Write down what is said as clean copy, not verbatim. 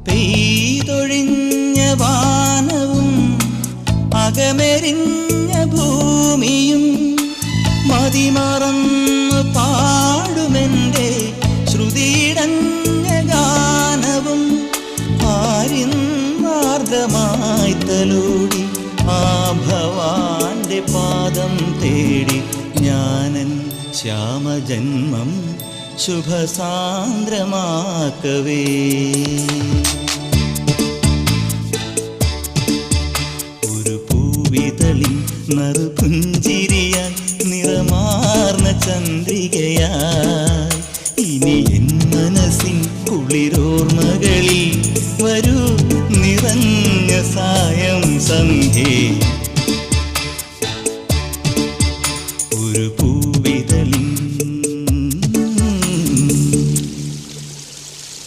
പെയ്തൊഴിഞ്ഞ വാനവും അകമെരിഞ്ഞ ഭൂമിയും മതിമറന്നു പാടുമെൻ്റെ ശ്രുതിയിടഞ്ഞ ഗാനവും ആര്യന്മാർഗമായി തലോടി ആ ഭവാന്റെ പാദം തേടി ഞാനൻ ശ്യാമജന്മം ശുഭസാന്ദ്രമാക്കവേ. ഒരു പൂവിതളിൽ നറുപുഞ്ചിരിയാൽ നിറമാർന്ന ചന്ദ്രികയായി ഇനി എൻ മനസ്സിൻ കുളിരോർമകളിൽ